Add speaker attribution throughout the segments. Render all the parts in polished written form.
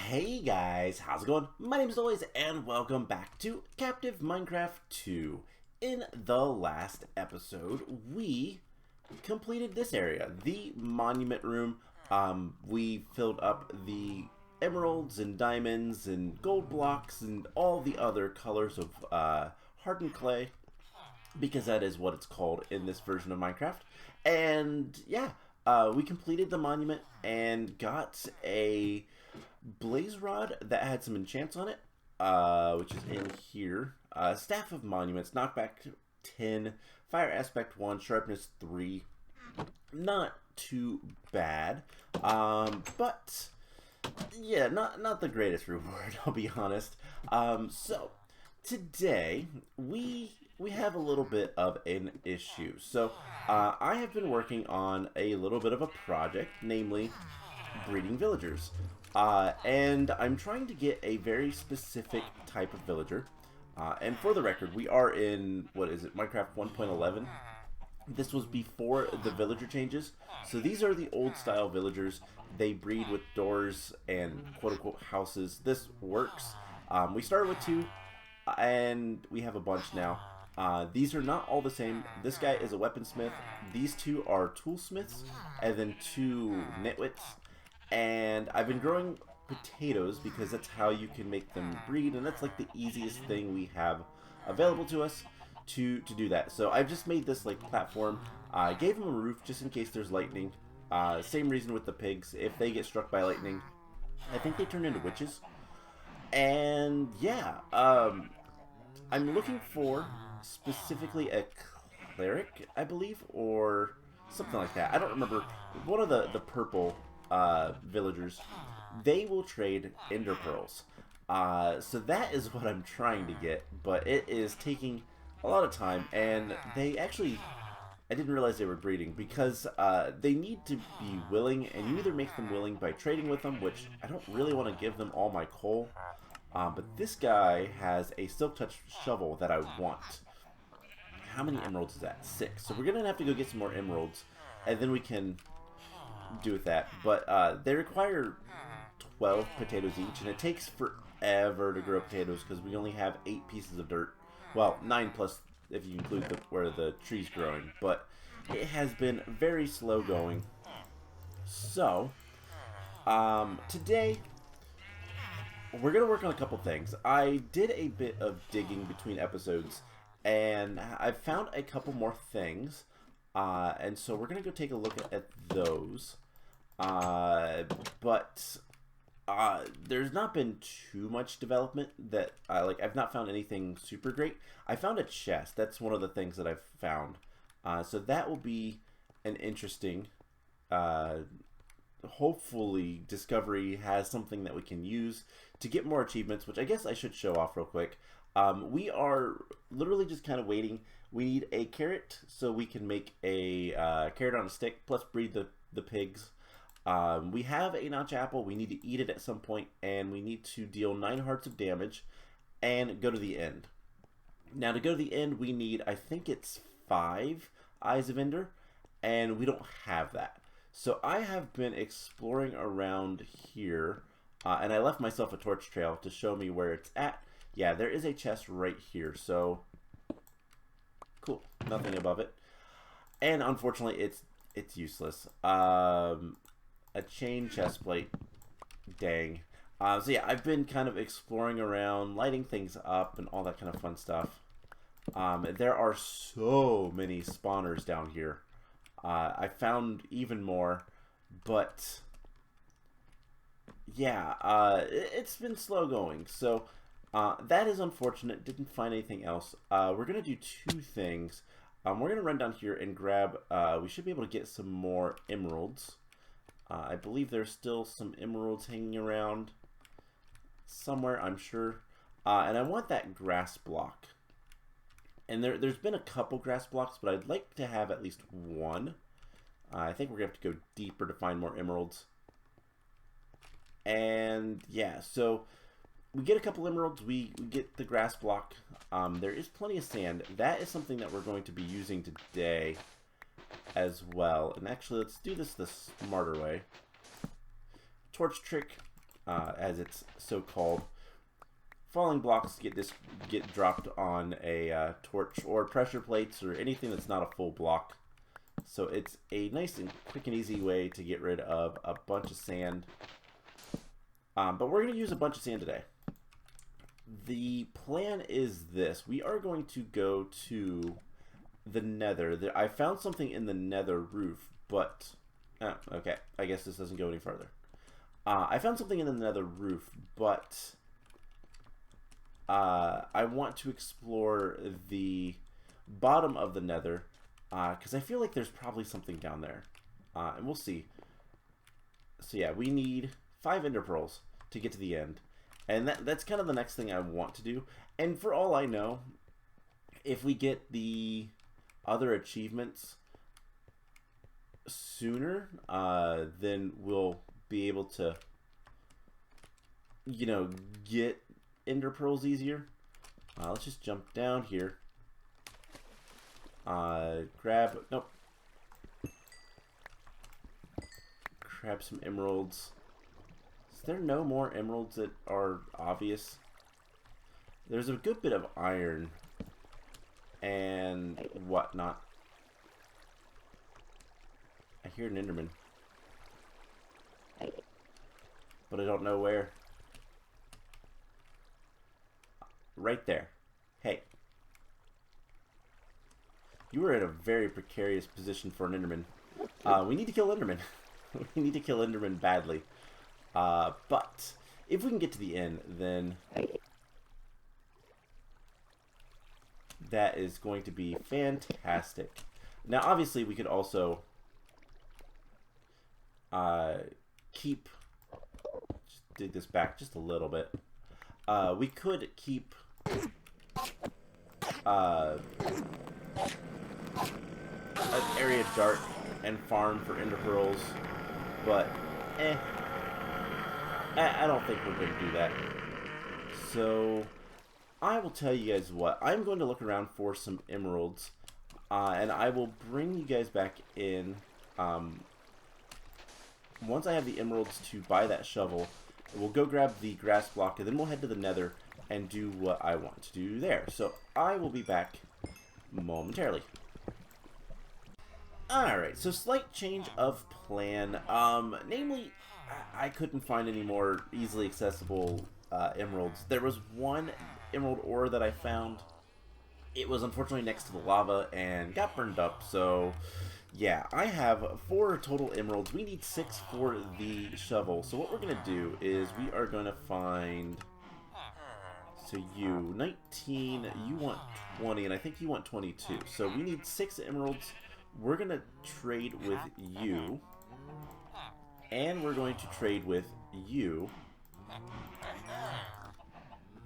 Speaker 1: Hey guys, how's it going? My name is Always and welcome back to Captive Minecraft 2. In the last episode, we completed this area, the monument room. We filled up the emeralds and diamonds and gold blocks and all the other colors of hardened clay, because that is what it's called in this version of Minecraft. And yeah, we completed the monument and got a blaze rod that had some enchants on it, which is in here. Staff of monuments, knockback 10, fire aspect 1, sharpness 3. Not too bad, but yeah, not the greatest reward, I'll be honest. So today we have a little bit of an issue. So I have been working on a little bit of a project, namely breeding villagers. And I'm trying to get a very specific type of villager. And for the record, we are in, what is it, Minecraft 1.11. This was before the villager changes. So these are the old style villagers. They breed with doors and quote-unquote houses. This works. We started with 2, and we have a bunch now. These are not all the same. This guy is a weaponsmith. These 2 are toolsmiths, and then 2 nitwits. And I've been growing potatoes because that's how you can make them breed, and that's like the easiest thing we have available to us to do that. So I've just made this like platform. I gave them a roof just in case there's lightning. Same reason with the pigs. If they get struck by lightning, I think they turn into witches. And yeah, I'm looking for specifically a cleric, I believe, or something like that. I don't remember. One of the purple villagers, they will trade ender pearls. So that is what I'm trying to get, but it is taking a lot of time, and they actually, I didn't realize they were breeding, because they need to be willing, and you either make them willing by trading with them, which I don't really want to give them all my coal, but this guy has a silk touch shovel that I want. How many emeralds is that? 6. So we're gonna have to go get some more emeralds, and then we can do with that. But they require 12 potatoes each, and it takes forever to grow potatoes because we only have 8 pieces of dirt. Well, 9 plus if you include where the tree's growing, but it has been very slow going. So today we're gonna work on a couple things. I did a bit of digging between episodes, and I found a couple more things. And so we're going to go take a look at those. But there's not been too much development that, I've not found anything super great. I found a chest. That's one of the things that I've found. So that will be an interesting, hopefully, discovery has something that we can use to get more achievements, which I guess I should show off real quick. We are literally just kind of waiting. We need a carrot so we can make a carrot on a stick, plus breed the pigs. We have a notch apple. We need to eat it at some point, and we need to deal 9 hearts of damage and go to the end. Now, to go to the end, we need, I think it's 5 Eyes of Ender, and we don't have that. So I have been exploring around here, and I left myself a torch trail to show me where it's at. Yeah, there is a chest right here, so cool. Nothing above it. And unfortunately, it's useless. A chain chest plate. Dang. So yeah, I've been kind of exploring around, lighting things up, and all that kind of fun stuff. There are so many spawners down here. I found even more, but yeah, it's been slow going. So that is unfortunate. Didn't find anything else. We're going to do 2 things. We're going to run down here and grab, we should be able to get some more emeralds. I believe there's still some emeralds hanging around somewhere, I'm sure. And I want that grass block. And there's been a couple grass blocks, but I'd like to have at least 1. I think we're going to have to go deeper to find more emeralds. And yeah, so we get a couple emeralds, we get the grass block. There is plenty of sand. That is something that we're going to be using today as well. And actually, let's do this the smarter way. Torch trick. as it's so called. Falling blocks get dropped on a torch or pressure plates or anything that's not a full block. So it's a nice and quick and easy way to get rid of a bunch of sand. But we're going to use a bunch of sand today. The plan is this. We are going to go to the Nether. I found something in the Nether roof, but... Oh, okay. I guess this doesn't go any further. I found something in the Nether roof, but... I want to explore the bottom of the Nether, because I feel like there's probably something down there. And we'll see. So yeah, we need 5 ender pearls to get to the end. And that's kind of the next thing I want to do. And for all I know, if we get the other achievements sooner, then we'll be able to, you know, get ender pearls easier. Let's just jump down here. Nope. Grab some emeralds. Is there no more emeralds that are obvious? There's a good bit of iron and whatnot. I hear an enderman, but I don't know where. Right there. Hey. You are in a very precarious position for an enderman. We need to kill enderman. We need to kill enderman badly. But if we can get to the end, then that is going to be fantastic. Now, obviously, we could also keep... Just dig this back just a little bit. We could keep an area dark and farm for ender pearls, but I don't think we're going to do that. So I will tell you guys what, I'm going to look around for some emeralds, and I will bring you guys back in once I have the emeralds to buy that shovel. We'll go grab the grass block, and then we'll head to the Nether and do what I want to do there. So I will be back momentarily. Alright, so slight change of plan. Namely, I couldn't find any more easily accessible emeralds. There was one emerald ore that I found. It was unfortunately next to the lava and got burned up, so... yeah, I have 4 total emeralds. We need 6 for the shovel. So what we're going to do is we are going to find... So you, 19, you want 20, and I think you want 22. So we need 6 emeralds. We're going to trade with you. And we're going to trade with you.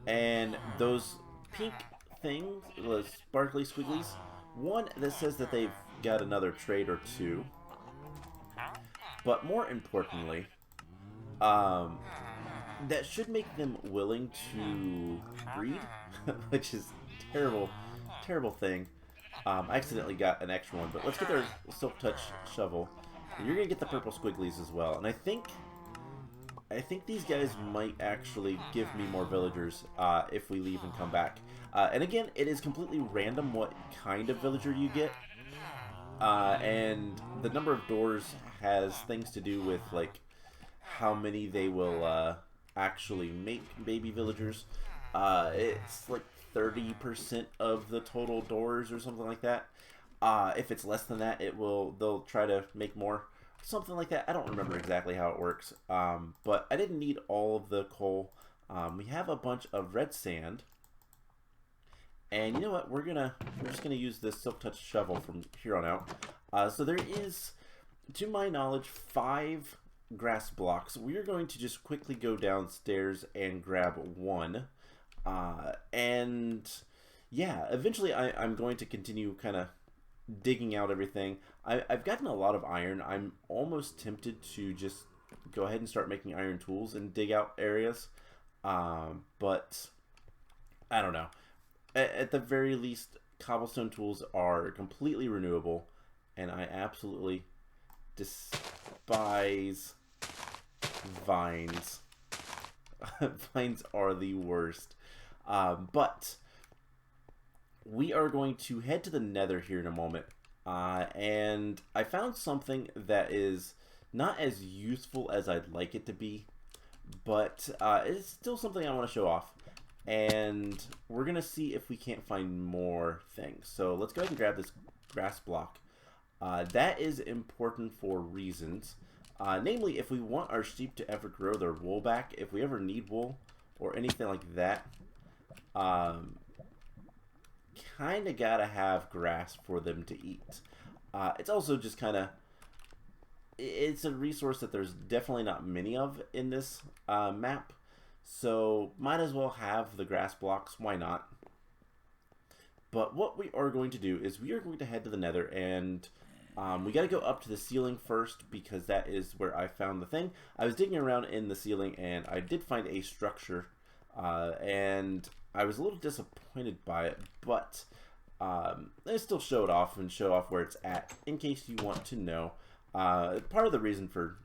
Speaker 1: And those pink things, those sparkly squigglies, one that says that they've got another trade or 2, but more importantly, that should make them willing to breed, which is terrible thing. I accidentally got an extra one, but let's get their silk touch shovel. And you're gonna get the purple squigglies as well, and I think these guys might actually give me more villagers if we leave and come back. And again, it is completely random what kind of villager you get. And the number of doors has things to do with, like, how many they will actually make baby villagers. It's like 30% of the total doors or something like that. If it's less than that, they'll try to make more. Something like that. I don't remember exactly how it works. But I didn't need all of the coal. We have a bunch of red sand. And you know what? We're just gonna use this silk touch shovel from here on out. So there is, to my knowledge, 5 grass blocks. We are going to just quickly go downstairs and grab one. And yeah, eventually I'm going to continue kind of digging out everything. I've gotten a lot of iron. I'm almost tempted to just go ahead and start making iron tools and dig out areas. But I don't know. At the very least, cobblestone tools are completely renewable, and I absolutely despise vines. Vines are the worst. But we are going to head to the Nether here in a moment. And I found something that is not as useful as I'd like it to be, but it's still something I want to show off. And we're going to see if we can't find more things. So let's go ahead and grab this grass block. That is important for reasons. Namely, if we want our sheep to ever grow their wool back, if we ever need wool or anything like that, kind of gotta have grass for them to eat. It's also just kind of, it's a resource that there's definitely not many of in this map, so might as well have the grass blocks, why not? But what we are going to do is we are going to head to the Nether, and we got to go up to the ceiling first, because that is where I found the thing. I was digging around in the ceiling, and I did find a structure, and I was a little disappointed by it, but I still show it off and show off where it's at, in case you want to know. Part of the reason for,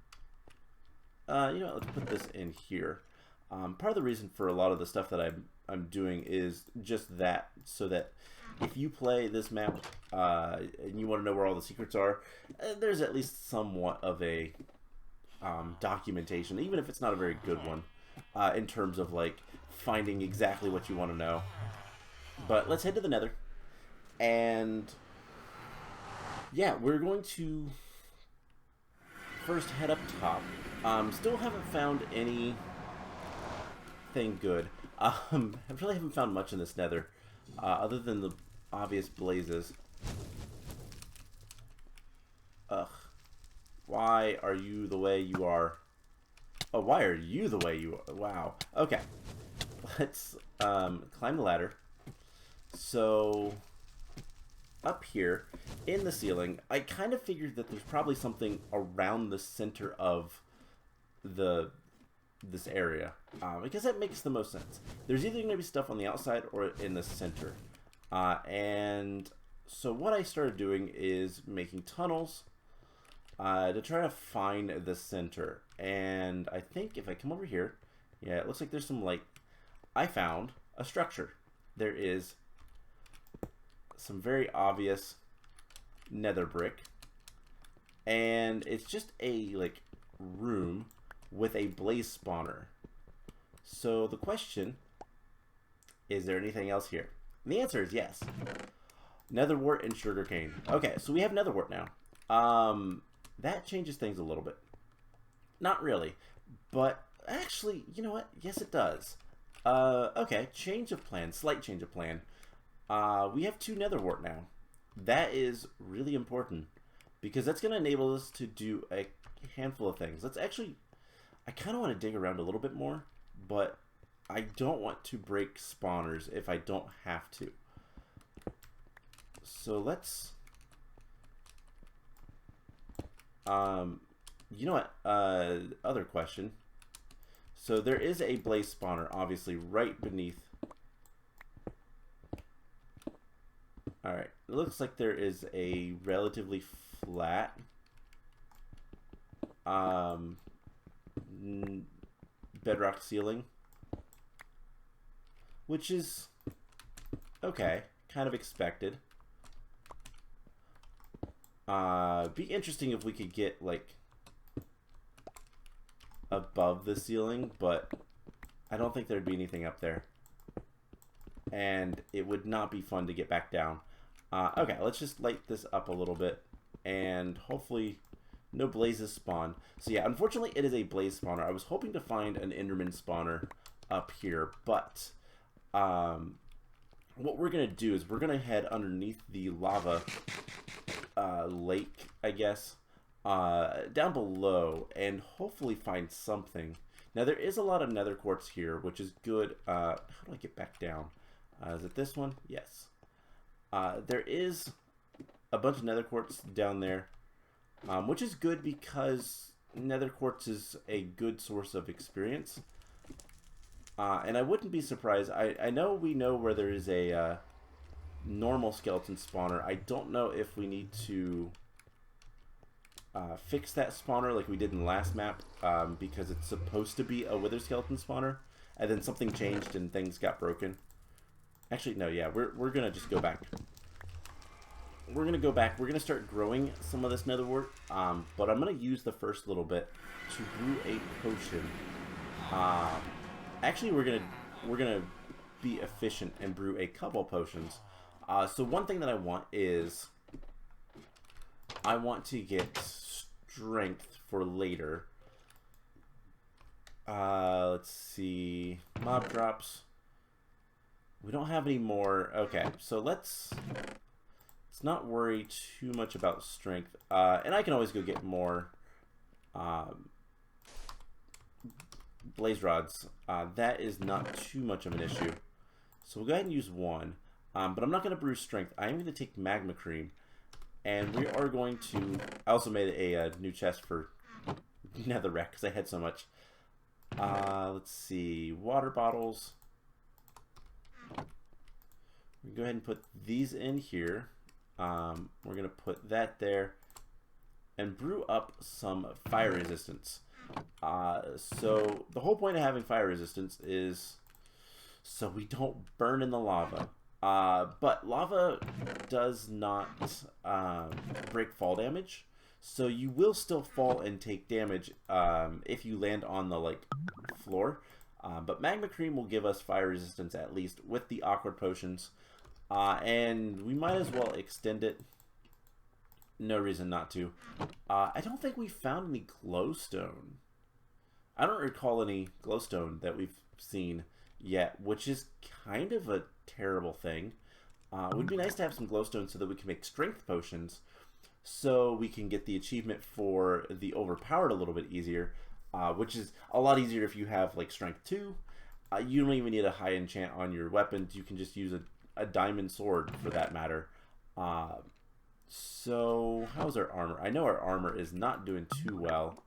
Speaker 1: you know, let's put this in here. Part of the reason for a lot of the stuff that I'm doing is just that, so that if you play this map and you want to know where all the secrets are, there's at least somewhat of a documentation, even if it's not a very good one, in terms of like finding exactly what you want to know. But let's head to the Nether, and yeah, we're going to first head up top. Still haven't found anything good. I really haven't found much in this Nether, other than the obvious blazes. Ugh. Why are you the way you are? Oh, why are you the way you are? Wow. Okay. Let's climb the ladder. So, up here in the ceiling, I kind of figured that there's probably something around the center of this area, because that makes the most sense. There's either going to be stuff on the outside or in the center. And so what I started doing is making tunnels to try to find the center. And I think if I come over here, yeah, it looks like there's some, like, I found a structure. There is some very obvious nether brick, and it's just a, like, room with a blaze spawner. So the question, is there anything else here? And the answer is yes. Nether wart and sugarcane. Okay, so we have nether wart now. That changes things a little bit. Not really, but actually, you know what? Yes, it does. Okay, change of plan, slight change of plan. We have 2 nether wart now. That is really important, because that's going to enable us to do a handful of things. Let's actually, I kind of want to dig around a little bit more, but I don't want to break spawners if I don't have to. So let's, you know what, other question. So there is a blaze spawner, obviously, right beneath. Alright, it looks like there is a relatively flat bedrock ceiling, which is okay, kind of expected. Be interesting if we could get, like, above the ceiling, but I don't think there'd be anything up there, and it would not be fun to get back down. Okay, let's just light this up a little bit, and hopefully no blazes spawn. So yeah, unfortunately it is a blaze spawner. I was hoping to find an enderman spawner up here, but what we're going to do is we're going to head underneath the lava lake, I guess, down below, and hopefully find something. Now there is a lot of nether quartz here, which is good. How do I get back down? Is it this one? Yes. There is a bunch of nether quartz down there, which is good because nether quartz is a good source of experience. And I wouldn't be surprised. I know we know where there is a normal skeleton spawner. I don't know if we need to fix that spawner like we did in the last map, because it's supposed to be a wither skeleton spawner, and then something changed and things got broken. Actually, no, yeah, we're gonna just go back. We're gonna go back. We're gonna start growing some of this nether wart, but I'm gonna use the first little bit to brew a potion. Actually, we're gonna be efficient and brew a couple potions. So one thing that I want is I want to get strength for later. Let's see, mob drops. We don't have any more. Okay, so let's not worry too much about strength. And I can always go get more blaze rods. That is not too much of an issue. So we'll go ahead and use one. But I'm not going to brew strength. I am going to take magma cream. And we are going to... I also made a new chest for netherrack because I had so much. Let's see. Water bottles. We go ahead and put these in here. We're going to put that there. And brew up some fire resistance. So the whole point of having fire resistance is so we don't burn in the lava. But lava does not break fall damage, so you will still fall and take damage if you land on the floor. But magma cream will give us fire resistance at least with the awkward potions, and we might as well extend it. No reason not to. I don't think we found any glowstone. I don't recall any glowstone that we've seen yet, which is kind of a terrible thing. It would be nice to have some glowstone so that we can make strength potions, so we can get the achievement for the overpowered a little bit easier, which is a lot easier if you have strength 2. You don't even need a high enchant on your weapons. You can just use a diamond sword for that matter. So how's our armor? I know our armor is not doing too well.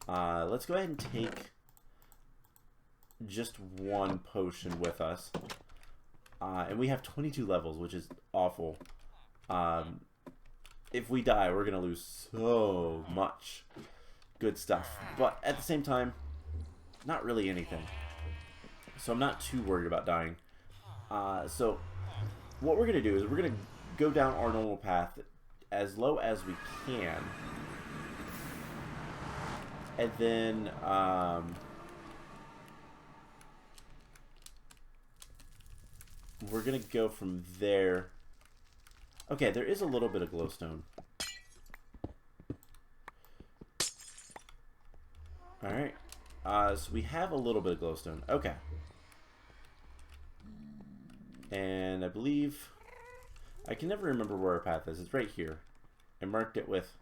Speaker 1: Let's go ahead and take just one potion with us. And we have 22 levels, which is awful. If we die, we're going to lose so much good stuff. But at the same time, not really anything. So I'm not too worried about dying. So what we're going to do is we're going to go down our normal path as low as we can. And then... we're going to go from there. Okay, there is a little bit of glowstone. Alright. So we have a little bit of glowstone. Okay. And I believe... I can never remember where our path is. It's right here. I marked it with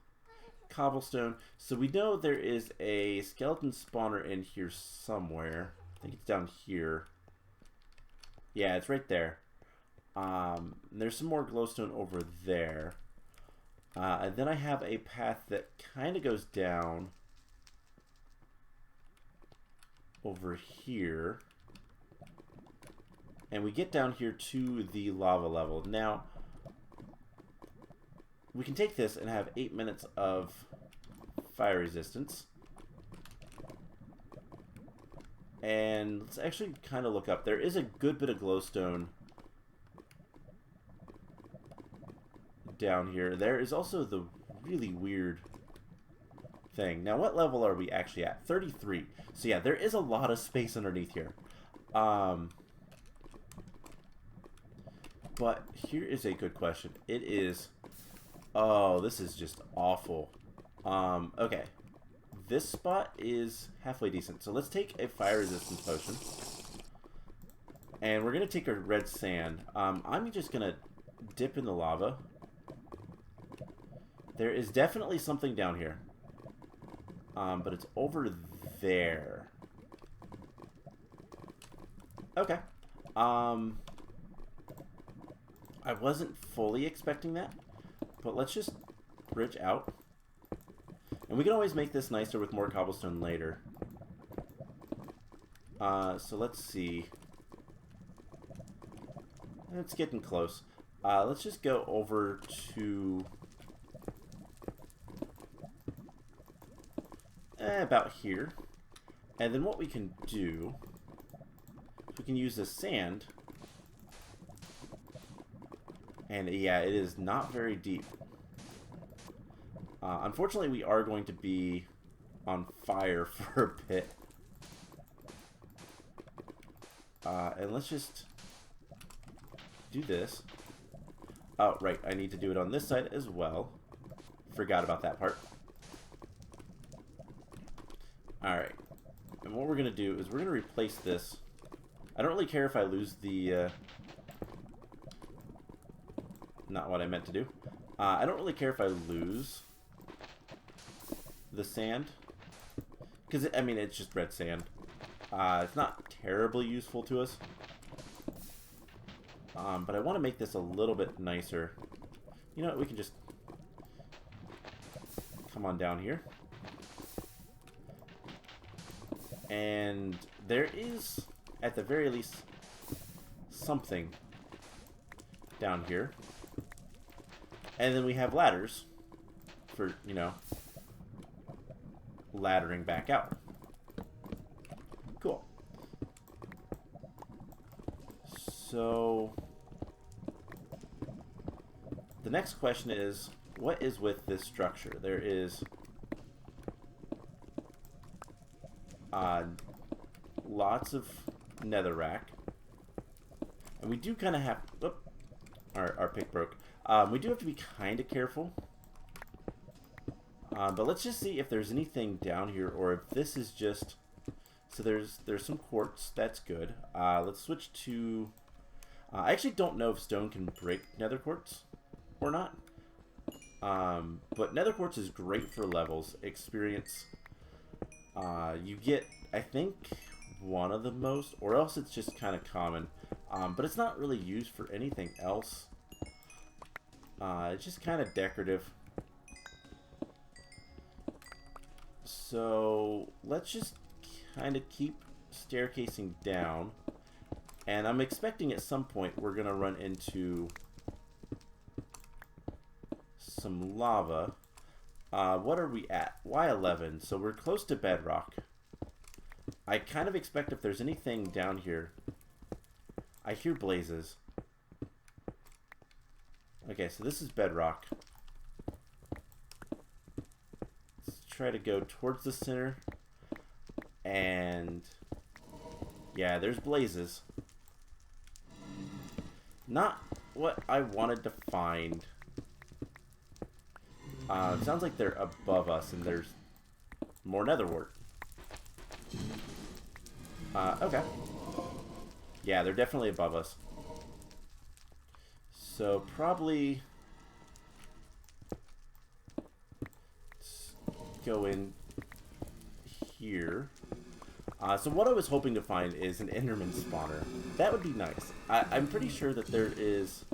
Speaker 1: cobblestone. So we know there is a skeleton spawner in here somewhere. I think it's down here. Yeah, it's right there. There's some more glowstone over there. And then I have a path that kind of goes down over here. And we get down here to the lava level. Now, we can take this and have 8 minutes of fire resistance. And let's actually kind of look up. There is a good bit of glowstone down here. There is also the really weird thing. Now, what level are we actually at? 33. So yeah, there is a lot of space underneath here. But here is a good question. It is... Oh, this is just awful. Okay. This spot is halfway decent. So let's take a fire resistance potion. And we're going to take a red sand. I'm just going to dip in the lava. There is definitely something down here. But it's over there. Okay. I wasn't fully expecting that. But let's just bridge out. And we can always make this nicer with more cobblestone later. So let's see. It's getting close. Let's just go over to of about here. And then what we can do, we can use the sand. And yeah, it is not very deep. Unfortunately, we are going to be on fire for a bit. And let's just do this. Oh, right. I need to do it on this side as well. Forgot about that part. Alright. And what we're going to do is we're going to replace this. I don't really care if I lose the... not what I meant to do. I don't really care if I lose the sand. Because, I mean, it's just red sand. It's not terribly useful to us. But I want to make this a little bit nicer. You know what? We can just come on down here. And there is, at the very least, something down here. And then we have ladders for, you know, laddering back out. Cool. So, the next question is, what is with this structure? There is lots of netherrack. And we do kind of have... Whoop, our pick broke. We do have to be kind of careful. But let's just see if there's anything down here, or if this is just... So there's some quartz. That's good. Let's switch to... I actually don't know if stone can break nether quartz or not. But nether quartz is great for levels. Experience. You get, I think, one of the most, or else it's just kind of common. But it's not really used for anything else. It's just kind of decorative. So let's just kind of keep staircasing down. And I'm expecting at some point we're going to run into some lava. What are we at? Y11. So we're close to bedrock. I kind of expect if there's anything down here. I hear blazes. Okay, so this is bedrock. Let's try to go towards the center. And yeah, there's blazes. Not what I wanted to find. It sounds like they're above us and there's more nether wart. Okay. Yeah, they're definitely above us. So probably let's go in here. So what I was hoping to find is an Enderman spawner. That would be nice. I'm pretty sure that there is...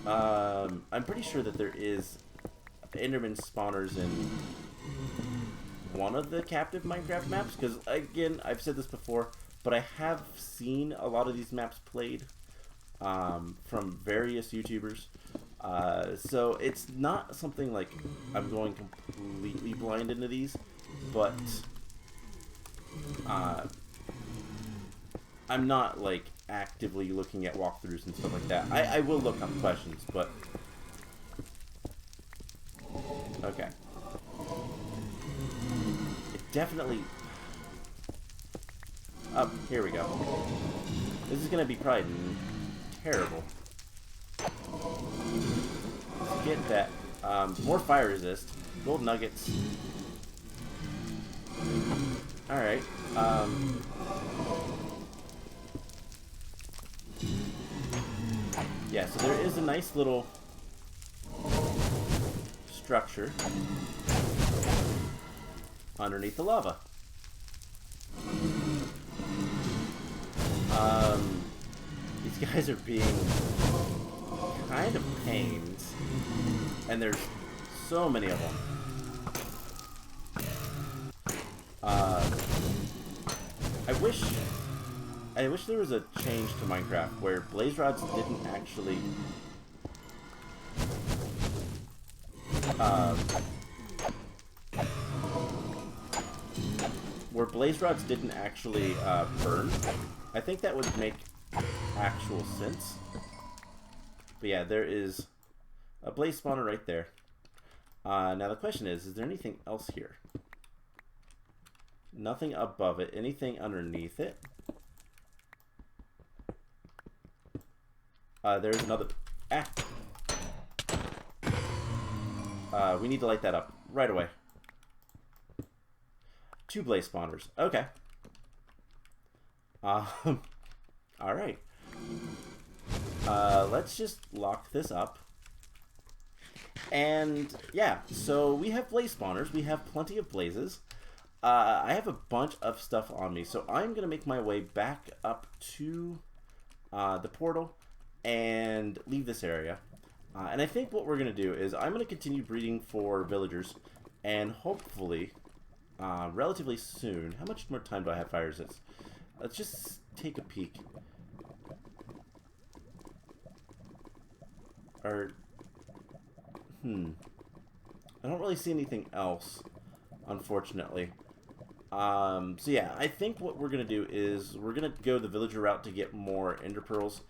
Speaker 1: I'm pretty sure that there is Enderman spawners in one of the captive Minecraft maps. Because, again, I've said this before, but I have seen a lot of these maps played from various YouTubers. So it's not something like I'm going completely blind into these, but I'm not like actively looking at walkthroughs and stuff like that. I will look up questions, but okay. It definitely... Up, here we go. This is gonna be probably terrible. Get that. More fire resist. Gold nuggets. Alright. Yeah, so there is a nice little structure underneath the lava. These guys are being kind of pains, and there's so many of them. I wish there was a change to Minecraft where blaze rods didn't actually where blaze rods didn't actually burn. I think that would make actual sense. But yeah, there is a blaze spawner right there. Now the question is there anything else here? Nothing above it. Anything underneath it? There's another... we need to light that up right away. 2 blaze spawners. Okay. Alright. Let's just lock this up. And, yeah, so we have blaze spawners. We have plenty of blazes. I have a bunch of stuff on me, so I'm going to make my way back up to the portal and leave this area. And I think what we're going to do is I'm going to continue breeding for villagers, and hopefully, relatively soon... How much more time do I have fire resist? Let's just take a peek. I don't really see anything else, unfortunately. So yeah, I think what we're going to do is we're going to go the villager route to get more ender pearls.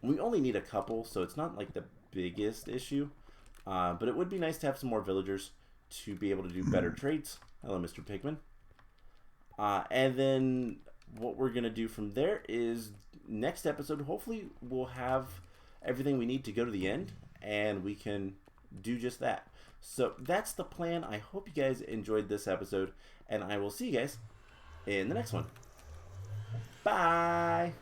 Speaker 1: We only need a couple, so it's not like the biggest issue. But it would be nice to have some more villagers to be able to do better trades. Hello, Mr. Pigman. And then what we're going to do from there is next episode, hopefully we'll have everything we need to go to the end, and we can do just that. So that's the plan. I hope you guys enjoyed this episode, and I will see you guys in the next one. Bye!